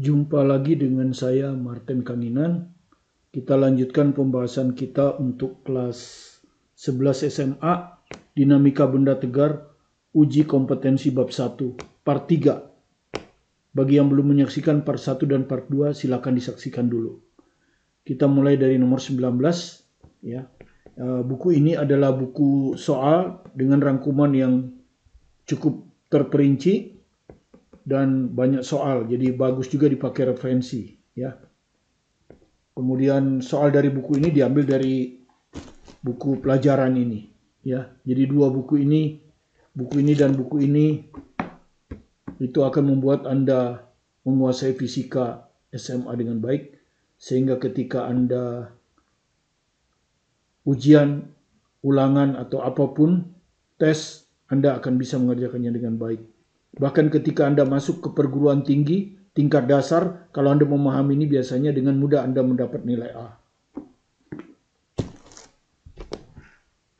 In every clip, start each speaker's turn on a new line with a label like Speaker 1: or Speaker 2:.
Speaker 1: Jumpa lagi dengan saya Martin Kanginan. Kita lanjutkan pembahasan kita untuk kelas 11 SMA Dinamika Benda Tegar Uji Kompetensi Bab 1 Part 3. Bagi yang belum menyaksikan Part 1 dan Part 2 silakan disaksikan dulu. Kita mulai dari nomor 19 ya. Buku ini adalah buku soal dengan rangkuman yang cukup terperinci dan banyak soal, jadi bagus juga dipakai referensi ya. Kemudian soal dari buku ini diambil dari buku pelajaran ini ya. Jadi dua buku ini dan buku ini itu akan membuat Anda menguasai fisika SMA dengan baik, sehingga ketika Anda ujian, ulangan atau apapun tes, Anda akan bisa mengerjakannya dengan baik. Bahkan ketika Anda masuk ke perguruan tinggi, tingkat dasar, kalau Anda memahami ini biasanya dengan mudah Anda mendapat nilai A.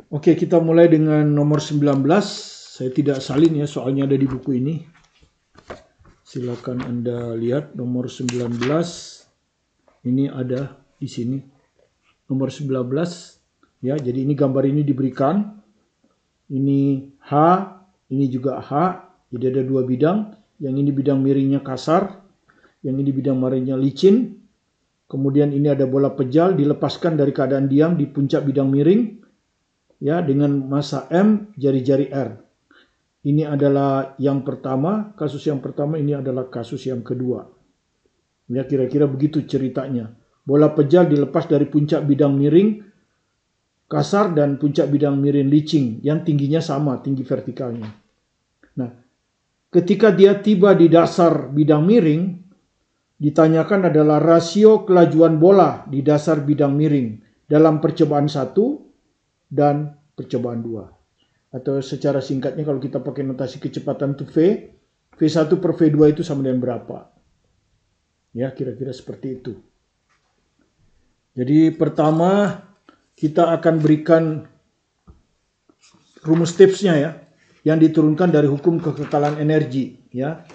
Speaker 1: Oke, kita mulai dengan nomor 19. Saya tidak salin ya, soalnya ada di buku ini. Silakan Anda lihat nomor 19. Ini ada di sini. Nomor 19. Ya, jadi ini gambar ini diberikan. Ini H, ini juga H. Jadi ada dua bidang, yang ini bidang miringnya kasar, yang ini bidang miringnya licin. Kemudian ini ada bola pejal dilepaskan dari keadaan diam di puncak bidang miring, ya, dengan massa M, jari-jari R. Ini adalah yang pertama, kasus yang pertama, ini adalah kasus yang kedua. Ya, kira-kira begitu ceritanya. Bola pejal dilepas dari puncak bidang miring kasar dan puncak bidang miring licin, yang tingginya sama, tinggi vertikalnya. Nah, ketika dia tiba di dasar bidang miring, ditanyakan adalah rasio kelajuan bola di dasar bidang miring dalam percobaan 1 dan percobaan 2. Atau secara singkatnya kalau kita pakai notasi kecepatan itu V1 per V2 itu sama dengan berapa? Ya, kira-kira seperti itu. Jadi pertama kita akan berikan rumus tipsnya ya, yang diturunkan dari hukum kekekalan energi ya.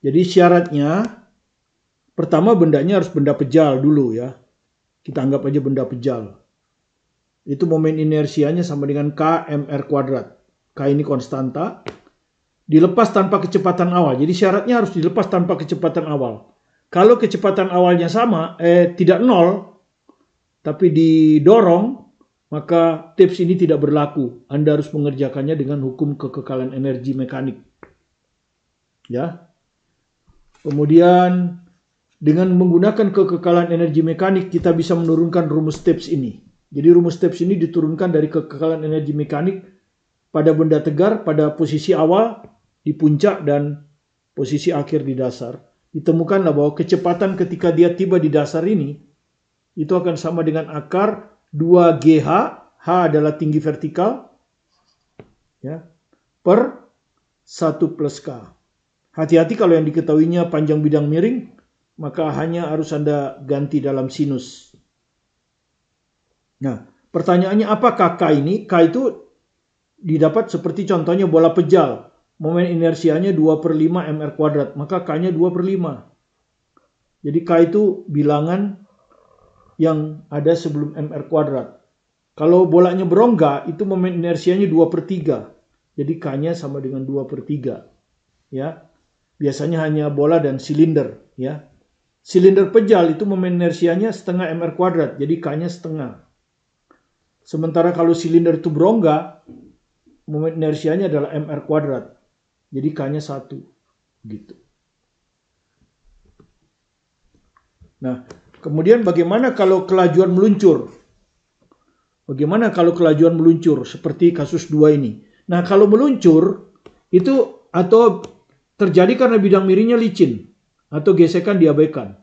Speaker 1: Jadi syaratnya pertama bendanya harus benda pejal dulu ya. Kita anggap aja benda pejal. Itu momen inersianya sama dengan K mr kuadrat. K ini konstanta. Dilepas tanpa kecepatan awal. Jadi syaratnya harus dilepas tanpa kecepatan awal. Kalau kecepatan awalnya sama, tidak nol, tapi didorong, maka tips ini tidak berlaku. Anda harus mengerjakannya dengan hukum kekekalan energi mekanik. Ya. Kemudian dengan menggunakan kekekalan energi mekanik kita bisa menurunkan rumus tips ini. Jadi rumus tips ini diturunkan dari kekekalan energi mekanik pada benda tegar pada posisi awal di puncak dan posisi akhir di dasar. Ditemukanlah bahwa kecepatan ketika dia tiba di dasar ini itu akan sama dengan akar 2GH, H adalah tinggi vertikal, ya, per 1 plus K. Hati-hati kalau yang diketahuinya panjang bidang miring, maka hanya harus Anda ganti dalam sinus. Nah, pertanyaannya apakah K ini? K itu didapat seperti contohnya bola pejal. Momen inersianya 2 per 5 mr kuadrat, maka K-nya 2 per 5. Jadi K itu bilangan yang ada sebelum mr kuadrat. Kalau bolanya berongga, itu momen inersianya 2 per 3. Jadi K-nya sama dengan 2 per 3. Ya. Biasanya hanya bola dan silinder. Ya. Silinder pejal itu momen inersianya setengah mr kuadrat. Jadi K-nya setengah. Sementara kalau silinder itu berongga, momen inersianya adalah mr kuadrat. Jadi K-nya 1. Gitu. Nah, kemudian bagaimana kalau kelajuan meluncur? Bagaimana kalau kelajuan meluncur seperti kasus 2 ini? Nah, kalau meluncur itu atau terjadi karena bidang miringnya licin atau gesekan diabaikan,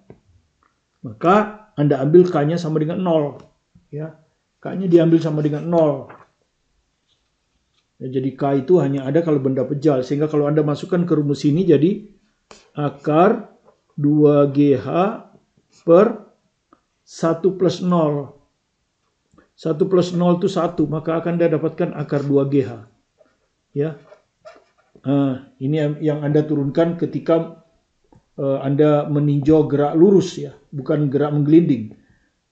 Speaker 1: maka Anda ambil K-nya sama dengan 0. Ya. K-nya diambil sama dengan 0. Ya, jadi K itu hanya ada kalau benda pejal. Sehingga kalau Anda masukkan ke rumus ini jadi akar 2GH per 1 plus 0. 1 plus 0 itu 1, maka akan Anda dapatkan akar 2GH. Ya. Ini yang Anda turunkan ketika Anda meninjau gerak lurus ya, bukan gerak menggelinding.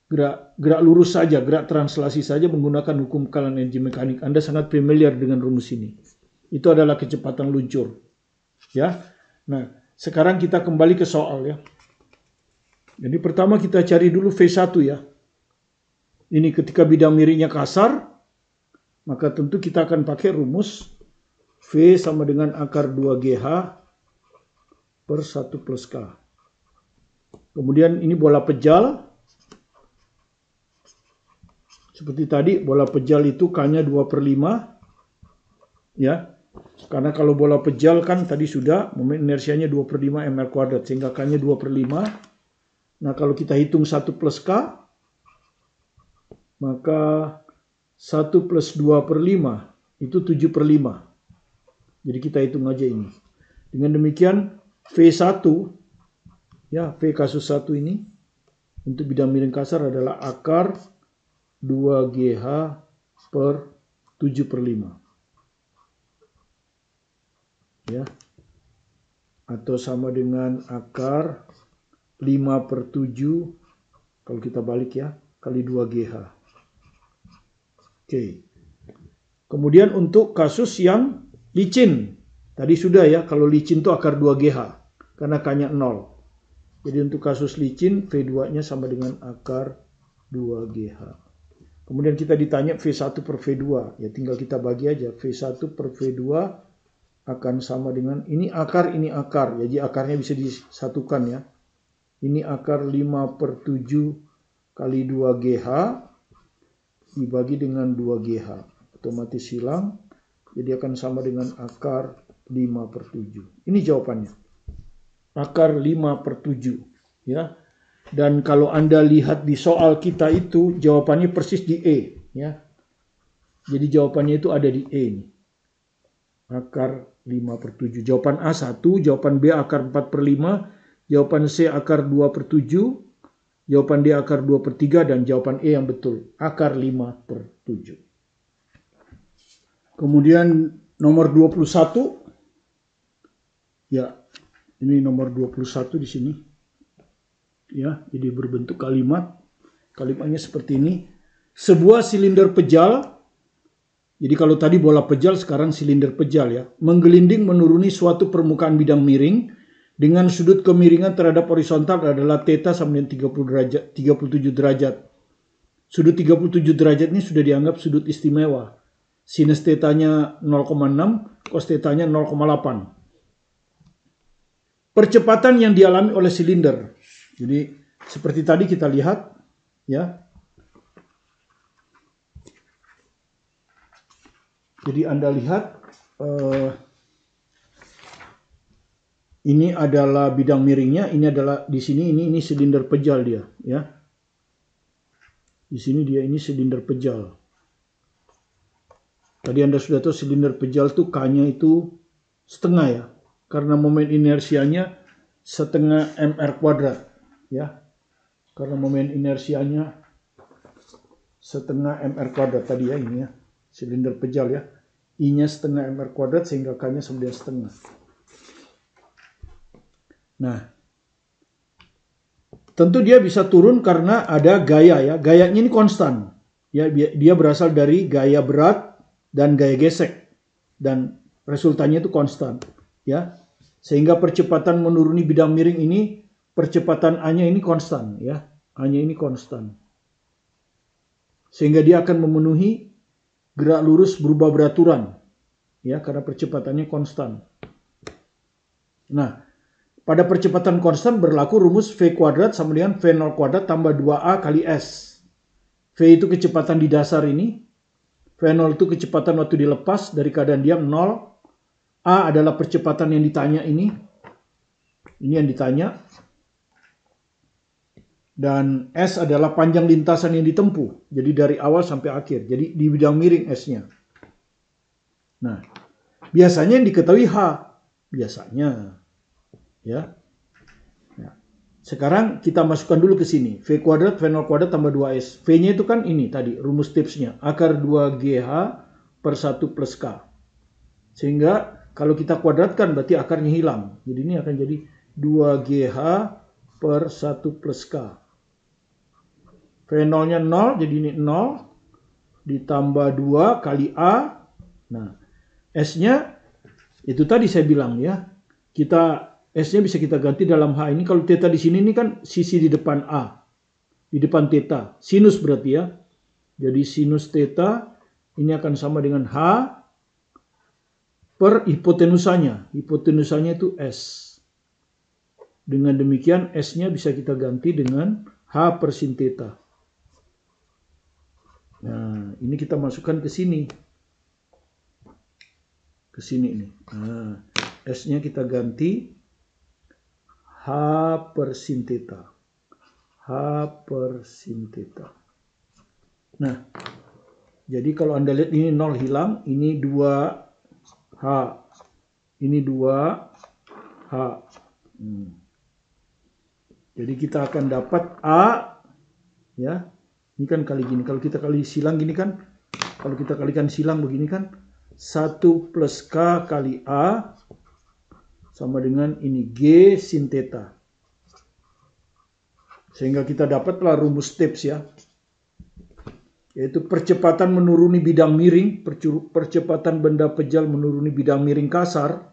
Speaker 1: Gerak lurus saja, gerak translasi saja menggunakan hukum kekalahan energi mekanik. Anda sangat familiar dengan rumus ini. Itu adalah kecepatan luncur. Ya. Nah, sekarang kita kembali ke soal ya. Jadi pertama kita cari dulu V1 ya. Ini ketika bidang miringnya kasar, maka tentu kita akan pakai rumus V sama dengan akar 2GH per 1 plus K. Kemudian ini bola pejal. Seperti tadi, bola pejal itu K-nya 2/5. Ya. Karena kalau bola pejal kan tadi sudah momen inersianya 2/5 mr², sehingga K-nya 2/5. Nah, kalau kita hitung 1 plus K, maka 1 plus 2/5 itu 7/5. Jadi kita hitung aja ini. Dengan demikian V1, ya V kasus 1 ini, untuk bidang miring kasar adalah akar 2GH per 7/5. Ya. Atau sama dengan akar 5/7, kalau kita balik ya, kali 2GH. Oke. Kemudian untuk kasus yang licin, tadi sudah ya, kalau licin itu akar 2GH, karena K-nya 0. Jadi untuk kasus licin, V2-nya sama dengan akar 2GH. Kemudian kita ditanya V1 per V2, ya tinggal kita bagi aja, V1 per V2 akan sama dengan, ini akar, jadi akarnya bisa disatukan ya. Ini akar 5/7 kali 2GH dibagi dengan 2GH. Otomatis hilang. Jadi akan sama dengan akar 5/7. Ini jawabannya. Akar 5/7. Ya. Dan kalau Anda lihat di soal kita itu, jawabannya persis di E. Ya. Jadi jawabannya itu ada di E. Ini. Akar 5/7. Jawaban A 1, jawaban B akar 4/5, jawaban C akar 2/7, jawaban D akar 2/3, dan jawaban E yang betul, akar 5/7. Kemudian nomor 21, ya ini nomor 21 di sini. Ya, jadi berbentuk kalimat. Kalimatnya seperti ini. Sebuah silinder pejal, jadi kalau tadi bola pejal, sekarang silinder pejal ya, menggelinding menuruni suatu permukaan bidang miring dengan sudut kemiringan terhadap horizontal adalah θ sama dengan 37 derajat. Sudut 37 derajat ini sudah dianggap sudut istimewa. Sinus θ-nya 0,6, cos θ-nya 0,8. Percepatan yang dialami oleh silinder. Jadi seperti tadi kita lihat ya. Jadi Anda lihat ini adalah bidang miringnya, ini adalah di sini ini silinder pejal dia ya. Di sini dia ini silinder pejal. Tadi Anda sudah tahu silinder pejal tuh K-nya itu setengah ya. Karena momen inersianya setengah mr². Ya, karena momen inersianya setengah mr² tadi ya, ini ya, silinder pejal ya, I-nya setengah mr² sehingga K-nya sama dengan setengah. Nah, tentu dia bisa turun karena ada gaya ya, gayanya ini konstan ya, dia berasal dari gaya berat dan gaya gesek dan resultannya itu konstan ya, sehingga percepatan menuruni bidang miring ini, percepatan A-nya ini konstan ya. A-nya ini konstan. Sehingga dia akan memenuhi gerak lurus berubah beraturan ya, karena percepatannya konstan. Nah, pada percepatan konstan berlaku rumus V² sama dengan V0² tambah 2A kali S. V itu kecepatan di dasar ini, V0 itu kecepatan waktu dilepas dari keadaan diam 0. A adalah percepatan yang ditanya ini yang ditanya. Dan S adalah panjang lintasan yang ditempuh. Jadi dari awal sampai akhir. Jadi di bidang miring S-nya. Nah, biasanya yang diketahui H. Biasanya. Ya. Nah, sekarang kita masukkan dulu ke sini. V², V0² tambah 2S. V-nya itu kan ini tadi, rumus tipsnya. Akar 2GH per 1 plus K. Sehingga kalau kita kuadratkan berarti akarnya hilang. Jadi ini akan jadi 2GH per 1 plus K. V0-nya 0, jadi ini 0. Ditambah 2 kali A. Nah, S-nya itu tadi saya bilang ya. S-nya bisa kita ganti dalam H ini. Kalau theta di sini ini kan sisi di depan A. Di depan theta. Sinus berarti ya. Jadi sinus theta ini akan sama dengan H per hipotenusanya. Hipotenusanya itu S. Dengan demikian S-nya bisa kita ganti dengan H per sin theta. Nah, ini kita masukkan ke sini. Ke sini ini. Nah, S-nya kita ganti H per sin theta. H per sin theta. Nah, jadi kalau Anda lihat ini 0 hilang, ini 2H. Ini 2H. Jadi kita akan dapat A, ya. Ini kan kali gini. Kalau kita kali silang gini kan, kalau kita kalikan silang begini kan, 1 plus K kali A sama dengan ini G sin theta. Sehingga kita dapatlah rumus Stepes ya. Yaitu percepatan menuruni bidang miring, percepatan benda pejal menuruni bidang miring kasar,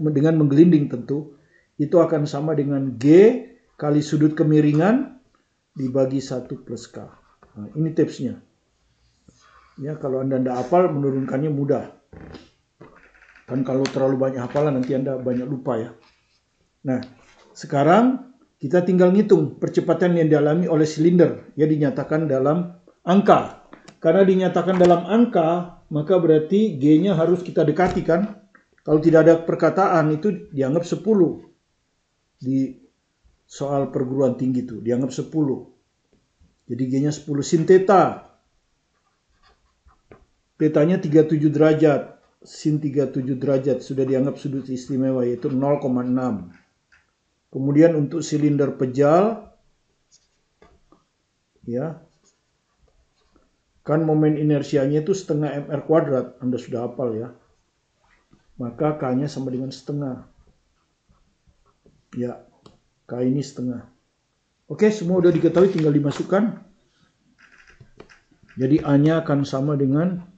Speaker 1: dengan menggelinding tentu, itu akan sama dengan G kali sudut kemiringan dibagi 1 plus K. Nah, ini tipsnya. Ya, kalau Anda tidak hafal, menurunkannya mudah. Kan kalau terlalu banyak hafalan nanti Anda banyak lupa ya. Nah, sekarang kita tinggal ngitung percepatan yang dialami oleh silinder. Ya, dinyatakan dalam angka. Karena dinyatakan dalam angka, maka berarti G-nya harus kita dekati kan. Kalau tidak ada perkataan itu dianggap 10. Di soal perguruan tinggi itu dianggap 10. Jadi G-nya 10 sin theta. Theta-nya 37 derajat. Sin 37 derajat sudah dianggap sudut istimewa yaitu 0,6. Kemudian untuk silinder pejal ya. Kan momen inersianya itu setengah mr kuadrat. Anda sudah hafal ya. Maka K-nya sama dengan setengah. Ya. K ini setengah. Oke, semua udah diketahui, tinggal dimasukkan. Jadi A-nya akan sama dengan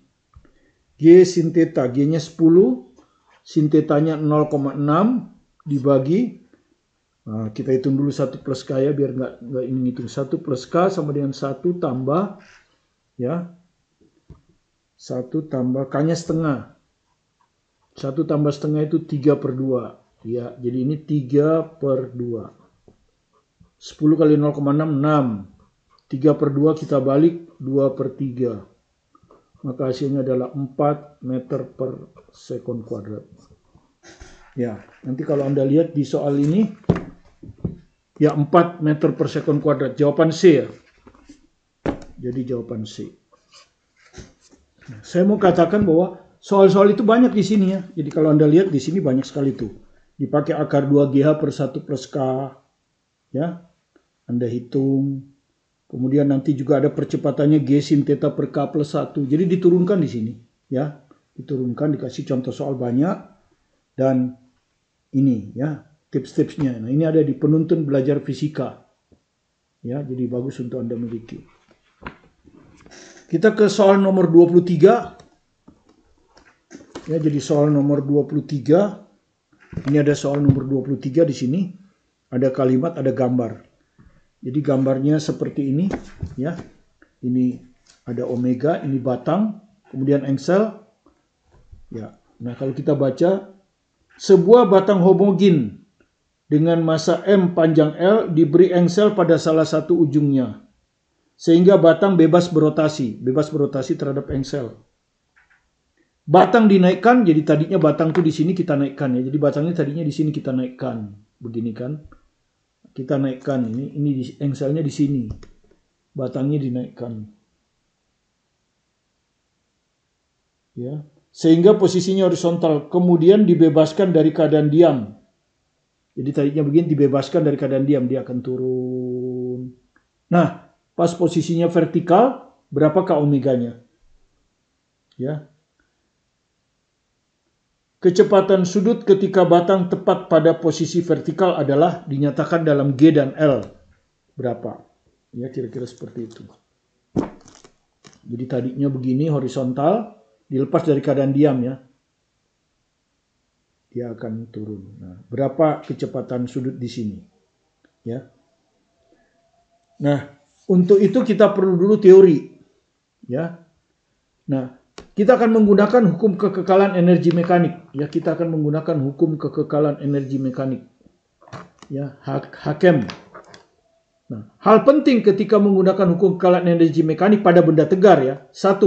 Speaker 1: G sin theta. G-nya 10, sin theta-nya 0,6 dibagi. Nah, kita hitung dulu 1 plus K ya, biar nggak ini hitung. 1 plus K sama dengan 1 tambah, ya. 1 tambah K-nya setengah. 1 tambah setengah itu 3 per 2. Ya, jadi ini 3 per 2. 10 kali 0,6, 6. 3 per 2 kita balik, 2 per 3. Maka hasilnya adalah 4 meter per sekon kuadrat. Ya, nanti kalau Anda lihat di soal ini, ya 4 meter per sekon kuadrat. Jawaban C ya. Jadi jawaban C. Nah, saya mau katakan bahwa soal-soal itu banyak di sini ya. Jadi kalau Anda lihat di sini banyak sekali tuh. Dipakai akar 2GH per 1 plus K. Ya. Anda hitung. Kemudian nanti juga ada percepatannya G sin theta per K plus 1. Jadi diturunkan di sini. Ya. Diturunkan, dikasih contoh soal banyak. Dan ini ya, tips-tipsnya. Nah, ini ada di penuntun belajar fisika. Ya, jadi bagus untuk Anda miliki. Kita ke soal nomor 23. Ya, jadi soal nomor 23. Ini ada soal nomor 23 di sini. Ada kalimat, ada gambar. Jadi gambarnya seperti ini, ya. Ini ada omega, ini batang, kemudian engsel. Ya. Nah, kalau kita baca, sebuah batang homogen dengan massa M panjang L diberi engsel pada salah satu ujungnya. Sehingga batang bebas berotasi terhadap engsel. Batang dinaikkan, jadi tadinya batang tuh di sini kita naikkan ya. Jadi batangnya tadinya di sini kita naikkan. Begini kan. Kita naikkan ini engselnya di sini. Batangnya dinaikkan. Ya. Sehingga posisinya horizontal, kemudian dibebaskan dari keadaan diam. Jadi tadinya begini dibebaskan dari keadaan diam, dia akan turun. Nah, pas posisinya vertikal, berapakah omeganya? Ya. Kecepatan sudut ketika batang tepat pada posisi vertikal adalah dinyatakan dalam G dan L. Berapa? Ya, kira-kira seperti itu. Jadi tadinya begini horizontal, dilepas dari keadaan diam ya. Dia akan turun. Nah, berapa kecepatan sudut di sini? Ya. Nah, untuk itu kita perlu dulu teori. Ya. Nah, kita akan menggunakan hukum kekekalan energi mekanik. Ya, kita akan menggunakan hukum kekekalan energi mekanik. Ya, Hakem. Nah, hal penting ketika menggunakan hukum kekekalan energi mekanik pada benda tegar ya. 1.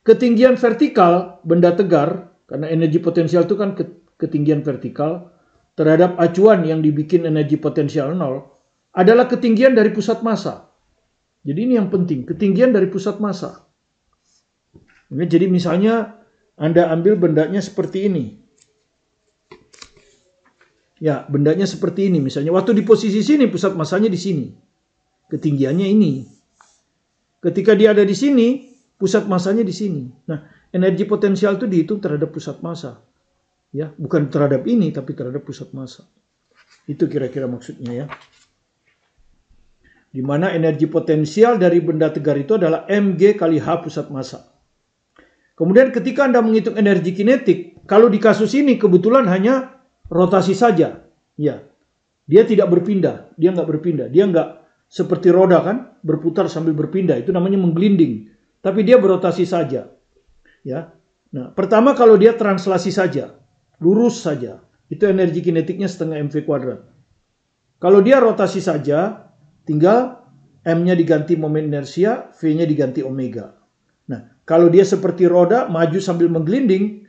Speaker 1: Ketinggian vertikal benda tegar, karena energi potensial itu kan ketinggian vertikal terhadap acuan yang dibikin energi potensial 0 adalah ketinggian dari pusat massa. Jadi ini yang penting, ketinggian dari pusat massa. Jadi misalnya Anda ambil bendanya seperti ini. Ya, bendanya seperti ini. Misalnya waktu di posisi sini pusat massanya di sini. Ketinggiannya ini. Ketika dia ada di sini, pusat massanya di sini. Nah, energi potensial itu dihitung terhadap pusat massa. Ya, bukan terhadap ini tapi terhadap pusat massa. Itu kira-kira maksudnya ya. Di mana energi potensial dari benda tegar itu adalah mg kali h pusat massa. Kemudian ketika Anda menghitung energi kinetik, kalau di kasus ini kebetulan hanya rotasi saja. Ya, dia tidak berpindah, dia nggak berpindah, dia nggak seperti roda kan, berputar sambil berpindah, itu namanya menggelinding. Tapi dia berotasi saja. Ya, nah pertama kalau dia translasi saja, lurus saja, itu energi kinetiknya setengah mv kuadrat. Kalau dia rotasi saja, tinggal m-nya diganti momen inersia, v-nya diganti omega. Nah, kalau dia seperti roda, maju sambil menggelinding,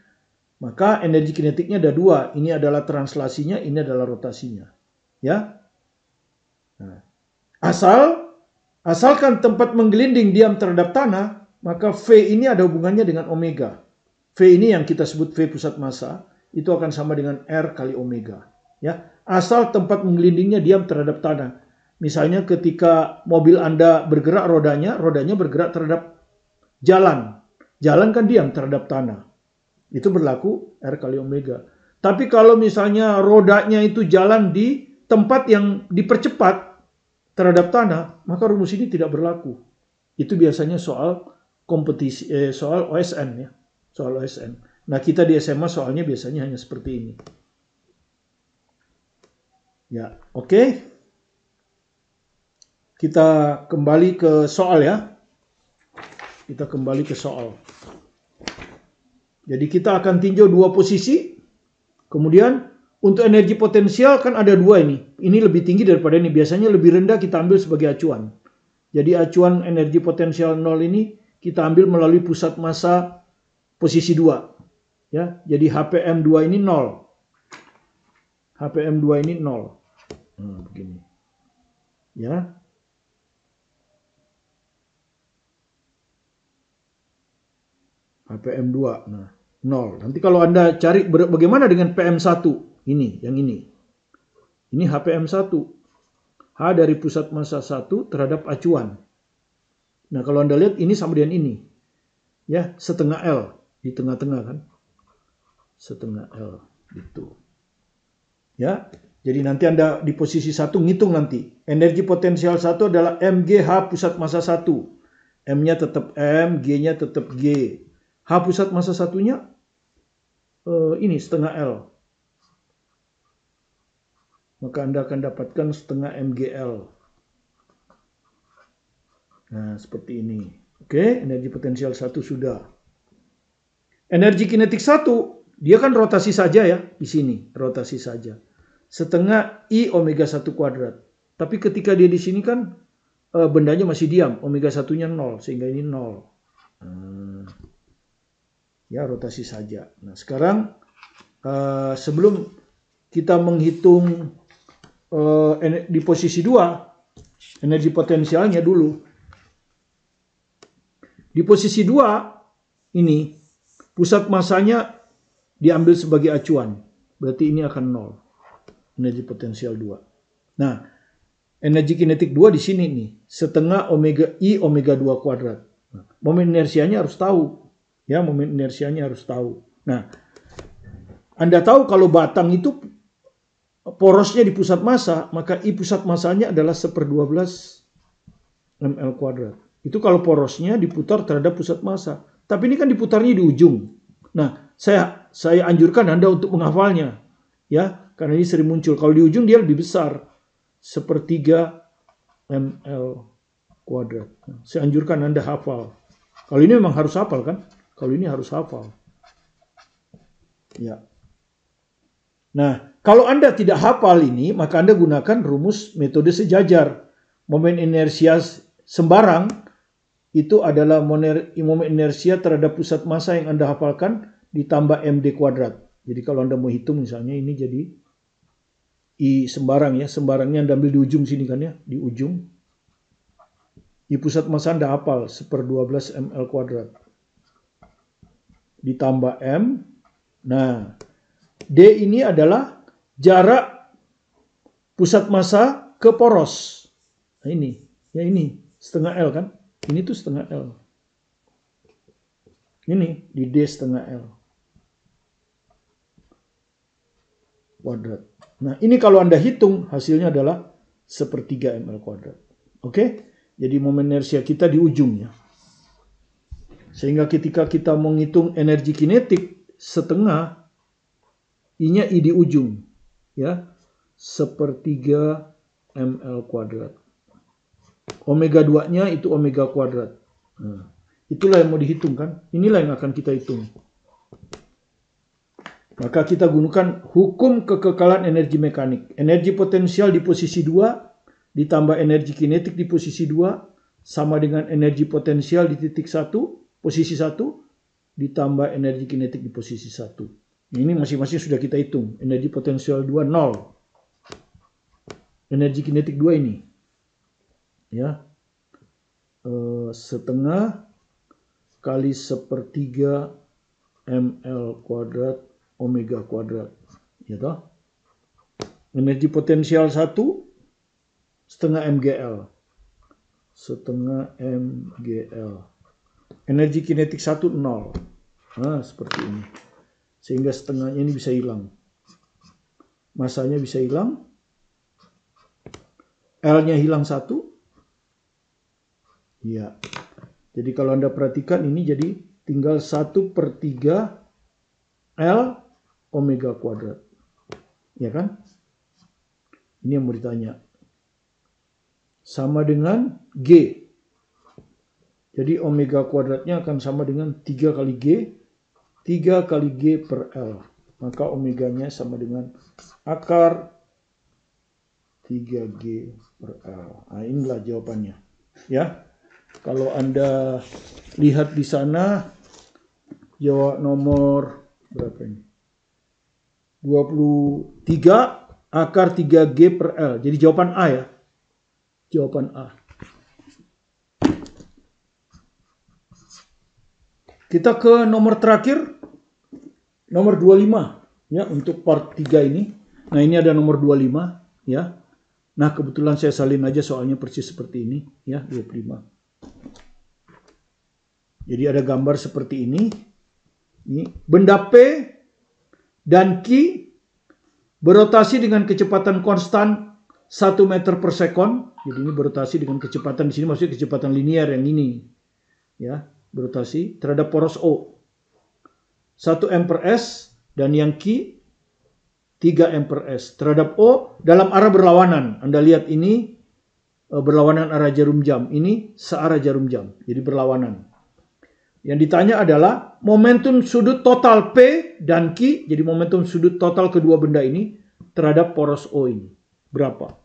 Speaker 1: maka energi kinetiknya ada dua. Ini adalah translasinya, ini adalah rotasinya. Ya. Nah, asalkan tempat menggelinding diam terhadap tanah, maka V ini ada hubungannya dengan omega. V ini yang kita sebut V pusat massa, itu akan sama dengan R kali omega. Ya. Asal tempat menggelindingnya diam terhadap tanah. Misalnya ketika mobil Anda bergerak rodanya bergerak terhadap jalan. Jalan kan diam terhadap tanah. Itu berlaku R kali omega. Tapi kalau misalnya rodanya itu jalan di tempat yang dipercepat terhadap tanah, maka rumus ini tidak berlaku. Itu biasanya soal kompetisi, soal OSN ya. Soal OSN. Nah, kita di SMA soalnya biasanya hanya seperti ini. Ya, oke. Kita kembali ke soal ya. Kita kembali ke soal. Jadi kita akan tinjau dua posisi. Kemudian untuk energi potensial kan ada dua ini. Ini lebih tinggi daripada ini. Biasanya lebih rendah kita ambil sebagai acuan. Jadi acuan energi potensial 0 ini kita ambil melalui pusat massa posisi 2. Ya, jadi HPM2 ini 0. HPM2 ini 0. Nah, begini. Ya. HPM2, nah 0. Nanti kalau Anda cari bagaimana dengan PM1, ini, yang ini. Ini HPM1. H dari pusat massa 1 terhadap acuan. Nah kalau Anda lihat ini sama dengan ini. Ya, setengah L. Di tengah-tengah kan. Setengah L. Gitu. Ya, jadi nanti Anda di posisi 1 ngitung nanti. Energi potensial 1 adalah MGH pusat massa 1. M-nya tetap M, G-nya tetap G. H pusat massa satunya ini setengah L. Maka Anda akan dapatkan setengah MGL. Nah, seperti ini. Oke, energi potensial 1 sudah. Energi kinetik 1, dia kan rotasi saja ya, di sini, rotasi saja. Setengah I omega 1 kuadrat. Tapi ketika dia di sini kan bendanya masih diam, omega 1-nya 0, sehingga ini 0. Ya, rotasi saja. Nah, sekarang sebelum kita menghitung di posisi 2, energi potensialnya dulu. Di posisi 2, ini, pusat massanya diambil sebagai acuan. Berarti ini akan 0. Energi potensial 2. Nah, energi kinetik 2 di sini nih. Setengah omega I omega 2 kuadrat. Nah, momen inersianya harus tahu. Ya, momen inersianya harus tahu. Nah, Anda tahu kalau batang itu porosnya di pusat massa, maka I pusat massanya adalah 1/12 ml kuadrat. Itu kalau porosnya diputar terhadap pusat massa. Tapi ini kan diputarnya di ujung. Nah, saya anjurkan Anda untuk menghafalnya. Ya, karena ini sering muncul. Kalau di ujung dia lebih besar. 1/3 ml kuadrat. Nah, saya anjurkan Anda hafal. Kalau ini memang harus hafal kan? Kalau ini harus hafal. Ya. Nah, kalau Anda tidak hafal ini, maka Anda gunakan rumus metode sejajar. Momen inersia sembarang itu adalah momen inersia terhadap pusat massa yang Anda hafalkan ditambah md kuadrat. Jadi kalau Anda mau hitung misalnya ini jadi I sembarang ya, sembarangnya Anda ambil di ujung sini kan ya, di ujung. I pusat massa Anda hafal 1/12 ml kuadrat. Ditambah M. Nah, D ini adalah jarak pusat massa ke poros. Nah ini, ya ini setengah L kan? Ini tuh setengah L. Ini di D setengah L kuadrat. Nah ini kalau Anda hitung hasilnya adalah 1/3 ml kuadrat. Oke? Jadi momen inersia kita di ujungnya. Sehingga ketika kita menghitung energi kinetik setengah, I-nya I di ujung, ya, 1/3 ml kuadrat. Omega 2-nya itu omega kuadrat. Nah, itulah yang mau dihitung kan? Inilah yang akan kita hitung. Maka kita gunakan hukum kekekalan energi mekanik. Energi potensial di posisi 2 ditambah energi kinetik di posisi 2 sama dengan energi potensial di titik 1, posisi 1 ditambah energi kinetik di posisi 1. Ini masing-masing sudah kita hitung. Energi potensial 2, 0. Energi kinetik 2 ini. Ya. Setengah kali 1/3 ml kuadrat omega kuadrat. Ya toh? Energi potensial 1, setengah mgl. Setengah mgl. Energi kinetik 1, 0. Nah, seperti ini. Sehingga setengahnya ini bisa hilang. Masanya bisa hilang. L-nya hilang 1. Ya. Jadi kalau Anda perhatikan ini jadi tinggal 1/3 L omega kuadrat. Ya kan? Ini yang mau ditanya. Sama dengan G. Jadi omega kuadratnya akan sama dengan 3 kali G. 3 kali G per L. Maka omeganya sama dengan akar 3G per L. Nah, inilah jawabannya. Ya. Kalau Anda lihat di sana, jawab nomor berapa ini? 23 akar 3G per L. Jadi jawaban A ya. Jawaban A. Kita ke nomor terakhir. Nomor 25 ya untuk part 3 ini. Nah, ini ada nomor 25 ya. Nah, kebetulan saya salin aja soalnya persis seperti ini ya, 25. Jadi ada gambar seperti ini. Ini benda P dan Q berotasi dengan kecepatan konstan 1 meter per sekon. Jadi ini berotasi dengan kecepatan di sini maksudnya kecepatan linear yang ini. Ya, berotasi terhadap poros O. 1 m per s dan yang Q 3 m per s terhadap O dalam arah berlawanan. Anda lihat ini berlawanan arah jarum jam. Ini searah jarum jam. Jadi berlawanan. Yang ditanya adalah momentum sudut total P dan Q. Jadi momentum sudut total kedua benda ini terhadap poros O ini. Berapa?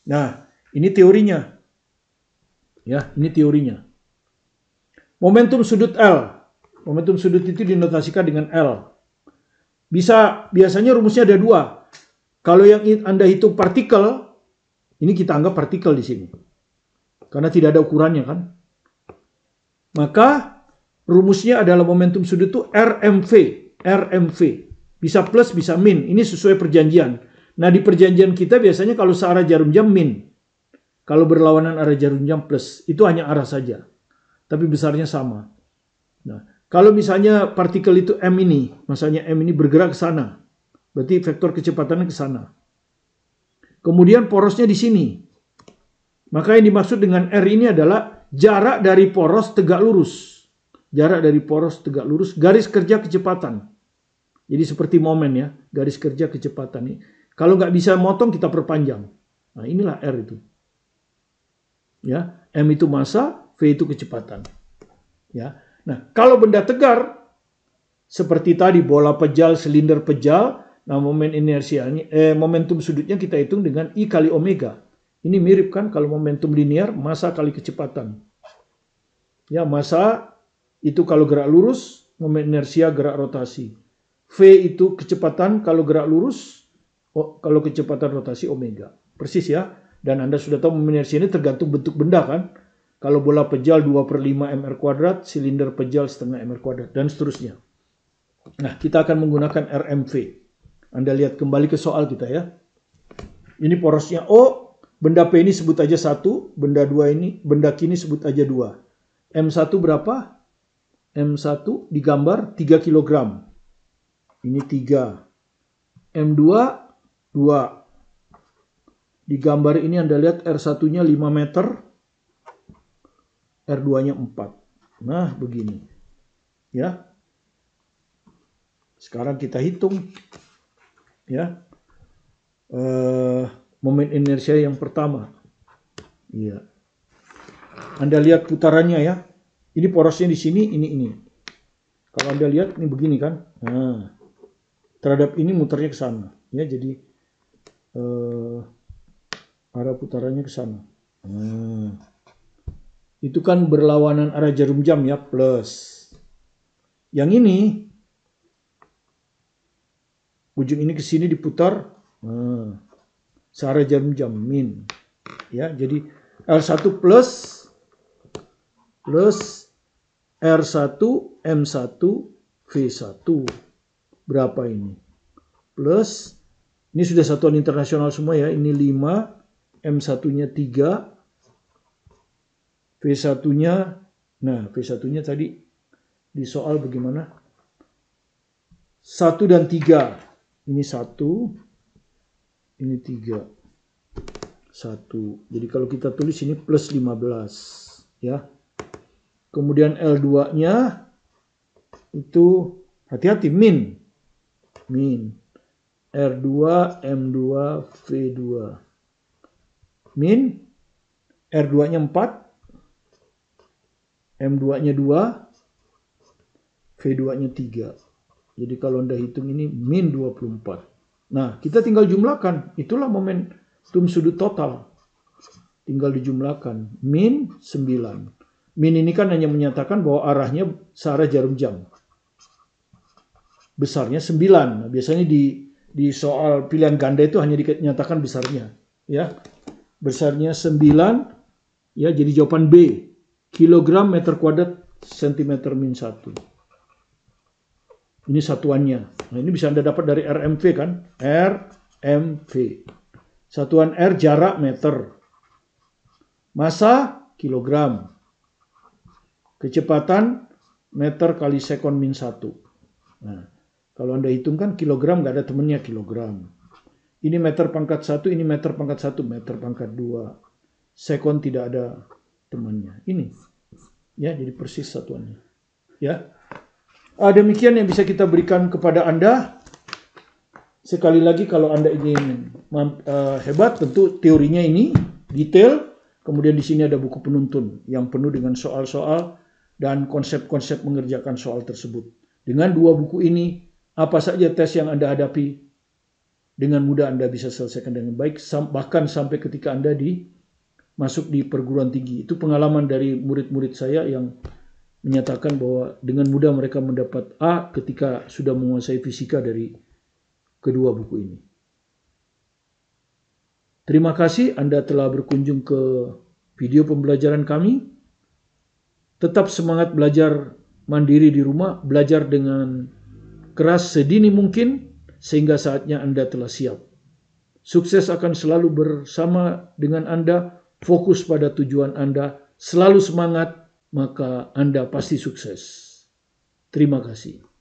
Speaker 1: Nah, ini teorinya. Ya, ini teorinya. Momentum sudut L. Momentum sudut itu dinotasikan dengan L. Biasanya rumusnya ada 2. Kalau yang Anda hitung partikel, ini kita anggap partikel di sini. Karena tidak ada ukurannya kan. Maka rumusnya adalah momentum sudut itu RMV. RMV. Bisa plus, bisa min. Ini sesuai perjanjian. Nah, di perjanjian kita biasanya kalau searah jarum jam min. Kalau berlawanan arah jarum jam plus. Itu hanya arah saja. Tapi besarnya sama. Nah, Kalau misalnya partikel itu M ini, masanya M ini bergerak ke sana, berarti vektor kecepatannya ke sana. Kemudian porosnya di sini. Maka yang dimaksud dengan R ini adalah jarak dari poros tegak lurus. Jarak dari poros tegak lurus, garis kerja kecepatan. Jadi seperti momen ya, garis kerja kecepatan ini. Kalau nggak bisa motong, kita perpanjang. Nah inilah R itu. Ya, M itu massa, V itu kecepatan. Ya. Nah, kalau benda tegar seperti tadi bola pejal, silinder pejal, nah momen inersianya momentum sudutnya kita hitung dengan I kali omega. Ini mirip kan kalau momentum linear, massa kali kecepatan. Ya, massa itu kalau gerak lurus, momen inersia gerak rotasi. V itu kecepatan kalau gerak lurus, kalau kecepatan rotasi omega. Persis ya. Dan Anda sudah tahu momen inersia ini tergantung bentuk benda kan. Kalau bola pejal 2/5 mr kuadrat, silinder pejal setengah mr kuadrat, dan seterusnya. Nah, kita akan menggunakan RMV. Anda lihat kembali ke soal kita ya. Ini porosnya O, benda P ini sebut aja 1, benda kini sebut aja 2. M1 berapa? M1 digambar 3 kg. Ini 3. M2, 2. Digambar ini Anda lihat R1-nya 5 meter. R2-nya 4. Nah, begini. Ya. Sekarang kita hitung. Ya. Momen inersia yang pertama. Iya. Anda lihat putarannya ya. Ini porosnya di sini, ini. Kalau Anda lihat ini begini kan. Nah, terhadap ini muternya ke sana. Ya, jadi arah putarannya ke sana. Nah. Itu kan berlawanan arah jarum jam ya, plus. Yang ini, ujung ini ke sini diputar, searah jarum jam, min. Ya, jadi L1 plus R1 M1 V1. Berapa ini? Plus, ini sudah satuan internasional semua ya, ini 5, M1-nya 3, V1-nya, nah V1-nya tadi di soal bagaimana? 1 dan 3. Ini 1, ini 3. 1. Jadi kalau kita tulis ini plus 15. Ya. Kemudian L2-nya itu, hati-hati, min. R2, M2, V2. Min, R2-nya 4. M2-nya 2, V2-nya 3. Jadi kalau Anda hitung ini min 24. Nah, kita tinggal jumlahkan. Itulah momentum sudut total. Tinggal dijumlahkan. Min 9. Min ini kan hanya menyatakan bahwa arahnya searah jarum jam. Besarnya 9. Nah, biasanya di soal pilihan ganda itu hanya dinyatakan besarnya. Ya. Besarnya 9. Ya, jadi jawaban B. Kilogram meter kuadrat sentimeter min 1. Ini satuannya. Nah, ini bisa Anda dapat dari RMV kan? RMV. Satuan R jarak meter. Massa kilogram. Kecepatan meter kali sekon min 1. Nah, kalau Anda hitung kan kilogram nggak ada temennya kilogram. Ini meter pangkat 1, ini meter pangkat 1, meter pangkat 2. Sekon tidak ada temannya. Ini ya, jadi persis satuannya. Ya. Demikian yang bisa kita berikan kepada Anda. Sekali lagi kalau Anda ingin hebat, tentu teorinya ini detail. Kemudian di sini ada buku penuntun yang penuh dengan soal-soal dan konsep-konsep mengerjakan soal tersebut. Dengan 2 buku ini, apa saja tes yang Anda hadapi, dengan mudah Anda bisa selesaikan dengan baik, bahkan sampai ketika Anda masuk di perguruan tinggi. Itu pengalaman dari murid-murid saya yang menyatakan bahwa dengan mudah mereka mendapat A ketika sudah menguasai fisika dari kedua buku ini. Terima kasih Anda telah berkunjung ke video pembelajaran kami. Tetap semangat belajar mandiri di rumah, belajar dengan keras sedini mungkin sehingga saatnya Anda telah siap. Sukses akan selalu bersama dengan Anda. Fokus pada tujuan Anda, selalu semangat, maka Anda pasti sukses. Terima kasih.